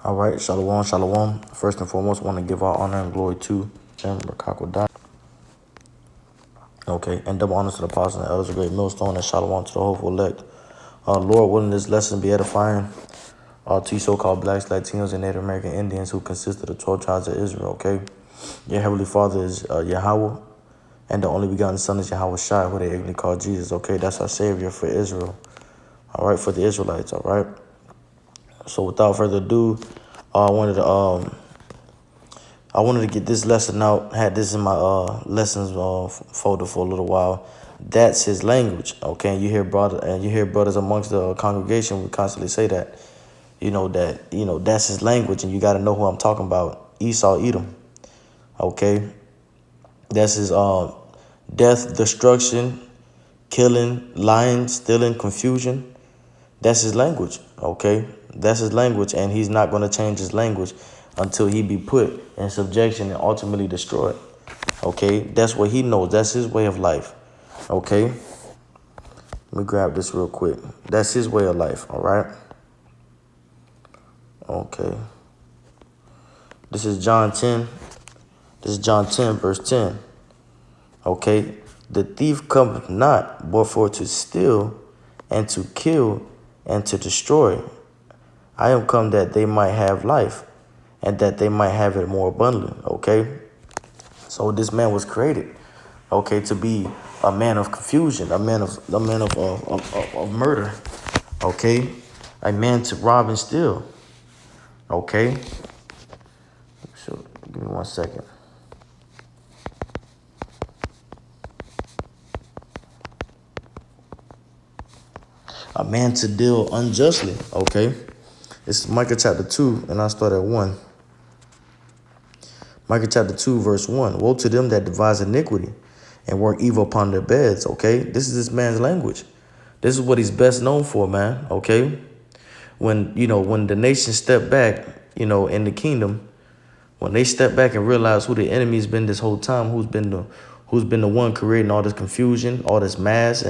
All right, shalom, shalom. First and foremost, want to give all honor and glory to Jim Rakakwada. Okay, and double honors to the apostles and elders of great millstone, and shalom to the hopeful elect. Lord, willing this lesson be edifying to you so-called blacks, Latinos, and Native American Indians who consist of the 12 tribes of Israel, okay? Your heavenly Father is Yahawah, and the only begotten Son is Yahawashi, who they ignorantly call Jesus, okay? That's our Savior for Israel, all right, for the Israelites, all right? So without further ado, I wanted to get this lesson out. Had this in my lessons folder for a little while. That's his language, okay? And you hear brothers amongst the congregation would constantly say that, that's his language, and you got to know who I'm talking about. Esau, Edom, okay? That's his death, destruction, killing, lying, stealing, confusion. That's his language, okay? That's his language, and he's not going to change his language until he be put in subjection and ultimately destroyed, okay? That's what he knows. That's his way of life, okay? Let me grab this real quick. That's his way of life, all right? Okay. This is John 10. This is John 10, verse 10, okay? The thief cometh not, but for to steal and to kill and to destroy. I am come that they might have life, and that they might have it more abundantly, okay? So this man was created, okay, to be a man of confusion, a man of murder, okay? A man to rob and steal, okay? So give me 1 second. A man to deal unjustly, okay? It's Micah chapter 2, and I'll start at 1. Micah chapter 2, verse 1. Woe to them that devise iniquity and work evil upon their beds, okay? This is this man's language. This is what he's best known for, man, okay? When the nation step back, in the kingdom, when they step back and realize who the enemy's been this whole time, who's been the one creating all this confusion, all this mass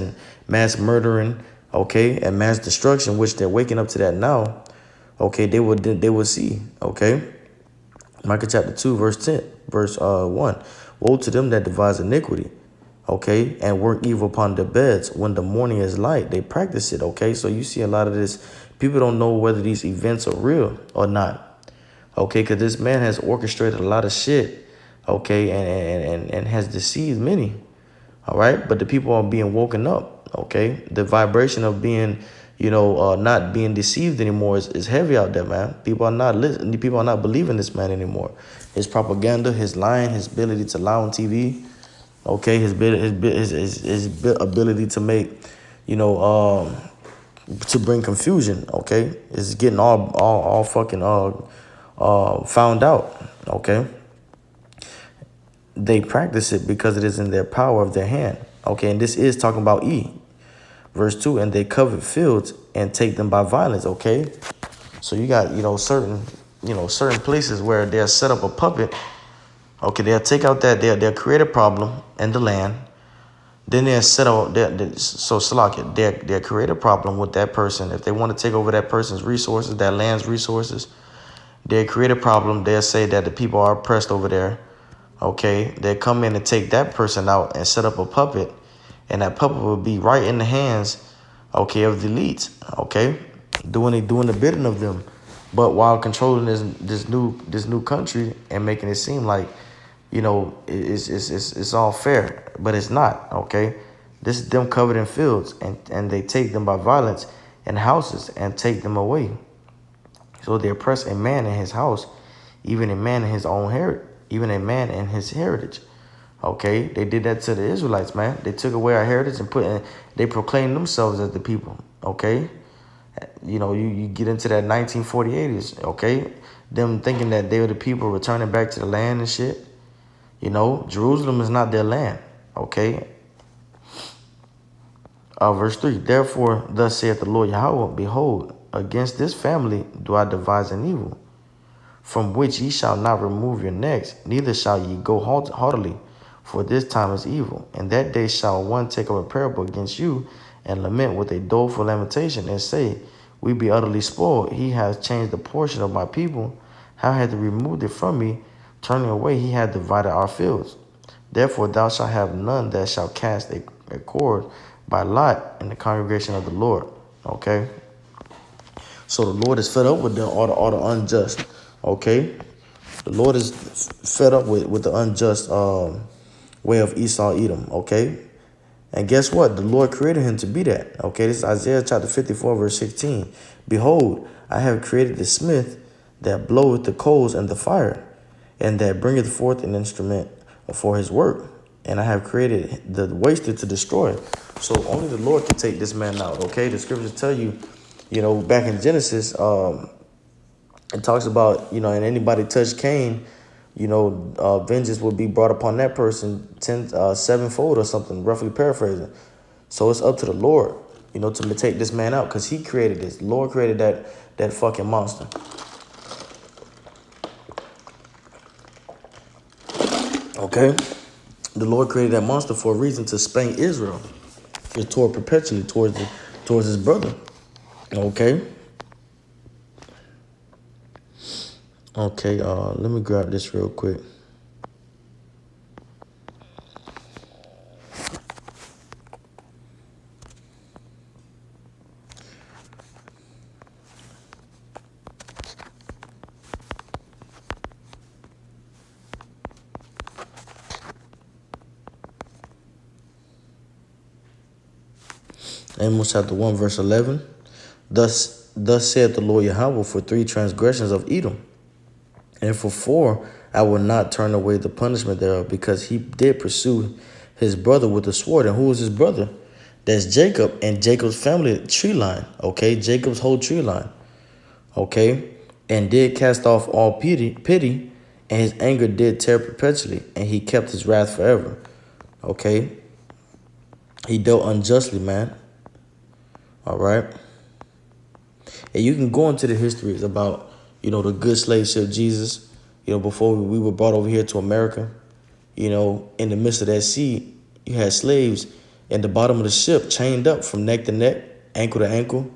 murdering, okay, and mass destruction, which they're waking up to that now, okay, they would see, okay? Micah chapter 2, verse 1. Woe to them that devise iniquity, okay, and work evil upon their beds. When the morning is light, they practice it, okay? So you see a lot of this. People don't know whether these events are real or not, okay, because this man has orchestrated a lot of shit, okay, and has deceived many, all right? But the people are being woken up, okay? The vibration of being not being deceived anymore is heavy out there, man. People are not listening. People are not believing this man anymore. His propaganda, his lying, his ability to lie on TV, okay, his ability to make, to bring confusion, okay, is getting all fucking found out, okay. They practice it because it is in their power of their hand, okay, and this is talking about Verse 2, and they covet fields and take them by violence, okay? So you got, certain places where they'll set up a puppet, okay? They'll take out they'll create a problem in the land. Then they'll set up, they'll create a problem with that person. If they want to take over that person's resources, that land's resources, they'll create a problem. They'll say that the people are oppressed over there, okay? They'll come in and take that person out and set up a puppet. And that puppet will be right in the hands, okay, of the elites, okay, doing the bidding of them, but while controlling this new country and making it seem like, it's all fair, but it's not, okay. This is them covered in fields, and they take them by violence and houses and take them away. So they oppress a man in his house, even a man in his own heritage, even a man in his heritage. Okay, they did that to the Israelites, man. They took away our heritage and they proclaimed themselves as the people. Okay, you get into that 1948s. Okay, them thinking that they were the people returning back to the land and shit. Jerusalem is not their land. Okay. Verse 3. Therefore, thus saith the Lord Yahawah, behold, against this family do I devise an evil, from which ye shall not remove your necks, neither shall ye go haughtily. For this time is evil. And that day shall one take up a parable against you and lament with a doleful lamentation and say, we be utterly spoiled. He has changed the portion of my people. How hath he removed it from me? Turning away, he hath divided our fields. Therefore thou shalt have none that shall cast a cord by lot in the congregation of the Lord. Okay? So the Lord is fed up with all the unjust. Okay? The Lord is fed up with the unjust way of Esau, Edom. Okay? And guess what? The Lord created him to be that. Okay? This is Isaiah chapter 54, verse 16. Behold, I have created the smith that bloweth the coals and the fire, and that bringeth forth an instrument for his work. And I have created the waster to destroy. So only the Lord can take this man out. Okay? The scriptures tell you, back in Genesis, it talks about, and anybody touched Cain, vengeance would be brought upon that person sevenfold or something, roughly paraphrasing. So it's up to the Lord, to take this man out, because he created this. The Lord created that fucking monster. Okay? The Lord created that monster for a reason, to spank Israel. It tore perpetually towards his brother. Okay? Okay, let me grab this real quick. Amos chapter 1, verse 11. Thus saith the Lord Yahawah, for 3 transgressions of Edom, and for 4 I will not turn away the punishment thereof, because he did pursue his brother with the sword. And who is his brother? That's Jacob and Jacob's family tree line. Okay, Jacob's whole tree line. Okay, and did cast off all pity, and his anger did tear perpetually, and he kept his wrath forever. Okay, he dealt unjustly, man. All right. And you can go into the histories about, the good slave ship Jesus, before we were brought over here to America. In the midst of that sea, you had slaves in the bottom of the ship, chained up from neck to neck, ankle to ankle.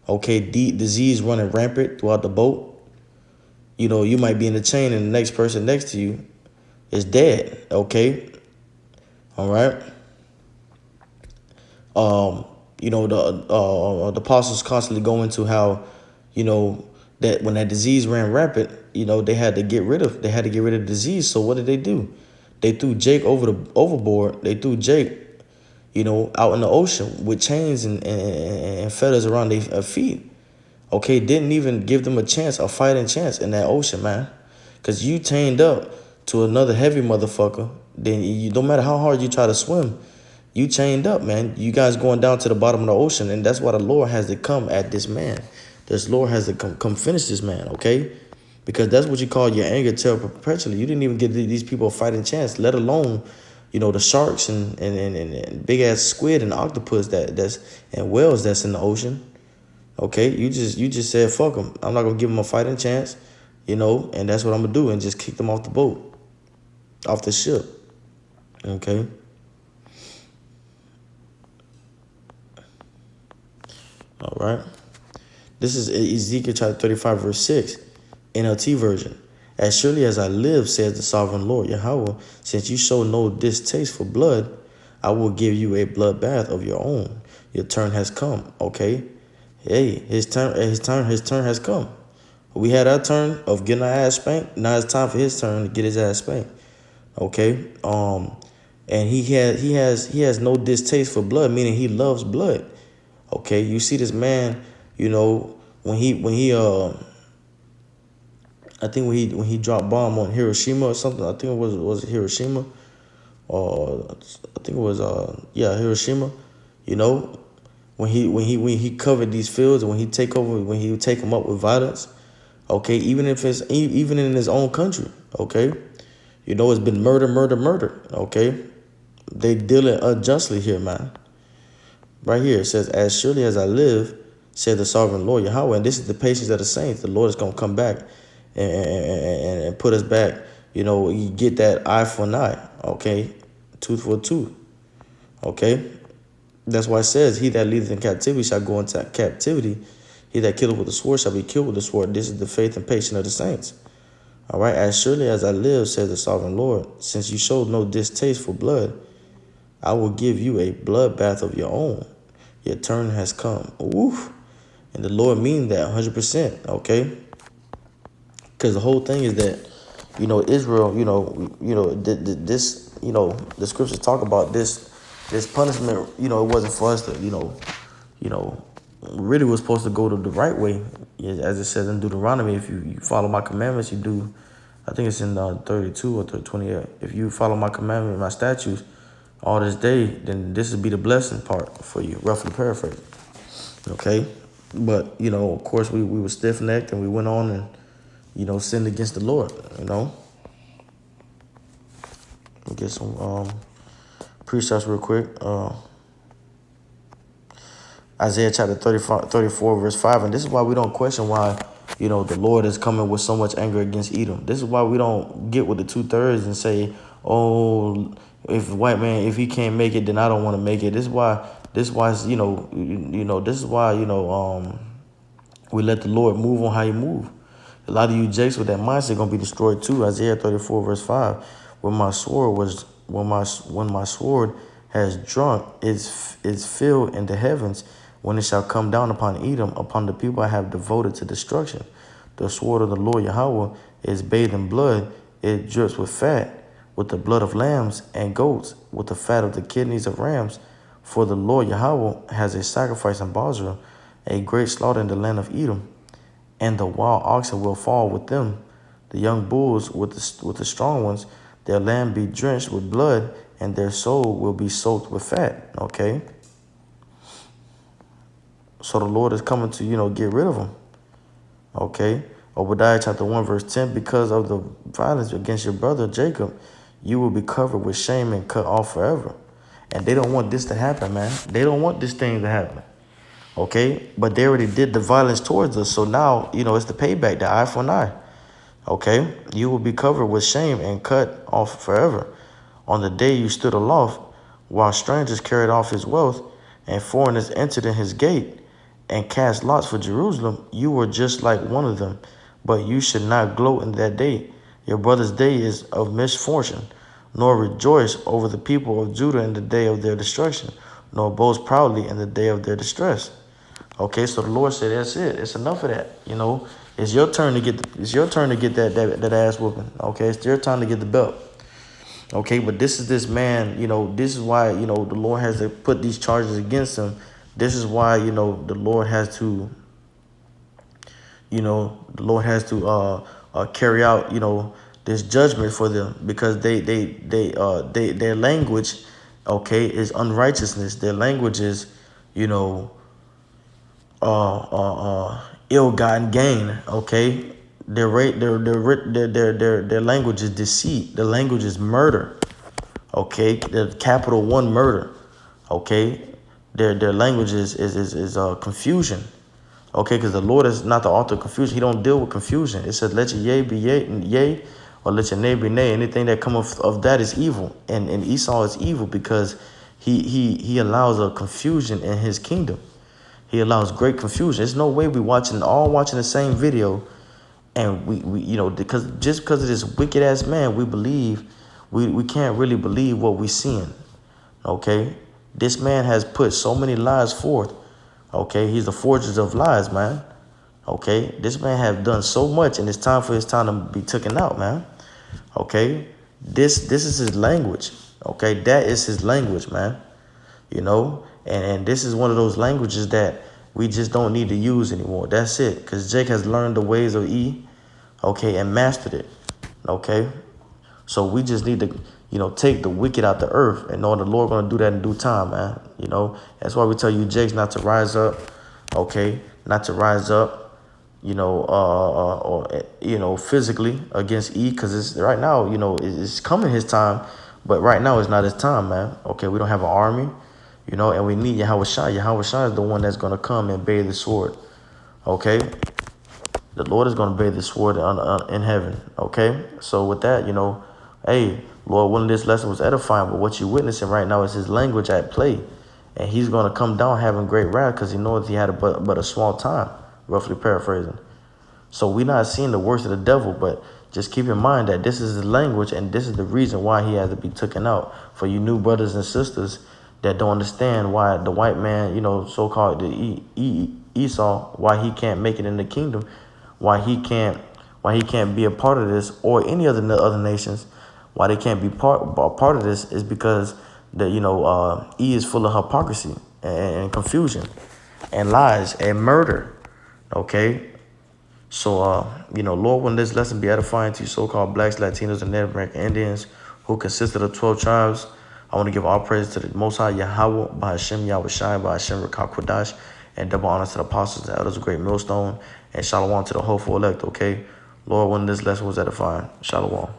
Okay, disease running rampant throughout the boat. You might be in the chain and the next person next to you is dead. Okay. All right. The apostles constantly go into how, that when that disease ran rampant, they had to get rid of the disease. So what did they do? They threw Jake overboard. They threw Jake, out in the ocean with chains and fetters around their feet. Okay, didn't even give them a fighting chance in that ocean, man. Because you chained up to another heavy motherfucker, then no matter how hard you try to swim, you chained up, man. You guys going down to the bottom of the ocean, and that's why the Lord has to come at this man. This Lord has to come finish this man, okay? Because that's what you call your anger tear perpetually. You didn't even give these people a fighting chance, let alone, the sharks and big ass squid and octopus and whales that's in the ocean. Okay, you just said fuck them. I'm not gonna give them a fighting chance, and that's what I'm gonna do, and just kick them off the boat, off the ship. Okay. All right. This is Ezekiel chapter 35, verse 6, NLT version. As surely as I live, says the sovereign Lord Yahawah, since you show no distaste for blood, I will give you a bloodbath of your own. Your turn has come. Okay. Hey, his turn has come. We had our turn of getting our ass spanked. Now it's time for his turn to get his ass spanked. Okay. And he has no distaste for blood, meaning he loves blood. Okay, you see this man, when he dropped bomb on Hiroshima or something. I think it was Hiroshima, or I think it was Hiroshima. When he covered these fields, and when he take them up with violence. Okay, even in his own country. Okay, it's been murder. Okay, they dealing unjustly here, man. Right here, it says, as surely as I live, said the sovereign Lord Yahawah. And this is the patience of the saints. The Lord is going to come back and put us back. You get that eye for an eye. Okay. Tooth for a tooth. Okay. That's why it says, he that leadeth in captivity shall go into captivity. He that killeth with the sword shall be killed with the sword. This is the faith and patience of the saints. All right, as surely as I live, says the sovereign Lord, since you showed no distaste for blood, I will give you a bloodbath of your own. Your turn has come. Oof. And the Lord means that 100%, okay? Because the whole thing is that, Israel, this, the scriptures talk about this punishment, it wasn't for us to, really was supposed to go to the right way. As it says in Deuteronomy, if you follow my commandments, you do, I think it's in 32 or 28. If you follow my commandments, my statutes, all this day, then this would be the blessing part for you, roughly paraphrased. Okay? But, of course, we were stiff-necked and we went on and, sinned against the Lord, We'll get some precepts real quick. Isaiah chapter 34, verse 5. And this is why we don't question why, the Lord is coming with so much anger against Edom. This is why we don't get with the 2/3 and say, oh, if a white man, if he can't make it, then I don't want to make it. This is why, this is why, we let the Lord move on how he move. A lot of you jakes with that mindset gonna be destroyed too. Isaiah 34, verse 5. When my sword has drunk is filled in the heavens, when it shall come down upon Edom, upon the people I have devoted to destruction. The sword of the Lord Yahawah is bathed in blood. It drips with fat, with the blood of lambs and goats, with the fat of the kidneys of rams. For the Lord Yahawah has a sacrifice in Basra, a great slaughter in the land of Edom. And the wild oxen will fall with them, the young bulls with the strong ones. Their land be drenched with blood, and their soul will be soaked with fat. Okay? So the Lord is coming to, get rid of them. Okay? Obadiah chapter 1, verse 10, because of the violence against your brother Jacob, you will be covered with shame and cut off forever. And they don't want this to happen, man. They don't want this thing to happen. Okay? But they already did the violence towards us. So now, it's the payback, the eye for an eye. Okay? You will be covered with shame and cut off forever. On the day you stood aloft, while strangers carried off his wealth, and foreigners entered in his gate, and cast lots for Jerusalem, you were just like one of them. But you should not gloat in that day. Your brother's day is of misfortune, nor rejoice over the people of Judah in the day of their destruction, nor boast proudly in the day of their distress. Okay, so the Lord said, that's it. It's enough of that. It's your turn to get that ass whooping. Okay, it's your time to get the belt. Okay, but this is this man, this is why, the Lord has to put these charges against him. This is why, the Lord has to, carry out, this judgment for them, because their language, okay, is unrighteousness. Their language is, ill-gotten gain. Okay, their language is deceit. Their language is murder. Okay, the capital 1 murder. Okay, their language is confusion. Okay, because the Lord is not the author of confusion. He don't deal with confusion. It says, let your yea be yea, or let your nay be nay. Anything that comes of that is evil. And Esau is evil because he allows a confusion in his kingdom. He allows great confusion. There's no way we watching the same video, and we because of this wicked ass man, we believe we can't really believe what we're seeing. Okay, this man has put so many lies forth. Okay, he's the forger of lies, man. Okay, this man have done so much, and it's time for his time to be taken out, man. Okay, this is his language. Okay, that is his language, man. And this is one of those languages that we just don't need to use anymore. That's it, because Jake has learned the ways of E, okay, and mastered it. Okay, so we just need to, take the wicked out the earth, and know the Lord going to do that in due time, man. That's why we tell you, Jakes, not to rise up, okay, not to rise up, physically against E, because it's right now, it's coming his time, but right now it's not his time, man. Okay, we don't have an army, and we need Yahawashi. Yahawashi is the one that's going to come and bathe the sword, okay? The Lord is going to bathe the sword in heaven, okay? So with that, hey, Lord, willing, this lesson was edifying, but what you're witnessing right now is his language at play. And he's going to come down having great wrath because he knows he had but a small time. roughly paraphrasing. So we're not seeing the worst of the devil, but just keep in mind that this is his language, and this is the reason why he had to be taken out. For you new brothers and sisters that don't understand why the white man, so-called Esau, why he can't make it in the kingdom, why he can't be a part of this, or any other nations, why they can't be part of this, is because E is full of hypocrisy and confusion and lies and murder. Okay. So, Lord, when this lesson be edifying to you so-called blacks, Latinos, and Native American Indians who consist of the 12 tribes, I want to give all praise to the Most High Yahawah, by Hashem Yahawashi, by Hashem Rakah Kodash, and double honors to the apostles and elders of Great Millstone, and shalom to the hopeful elect, okay? Lord, when this lesson was edifying, shalom.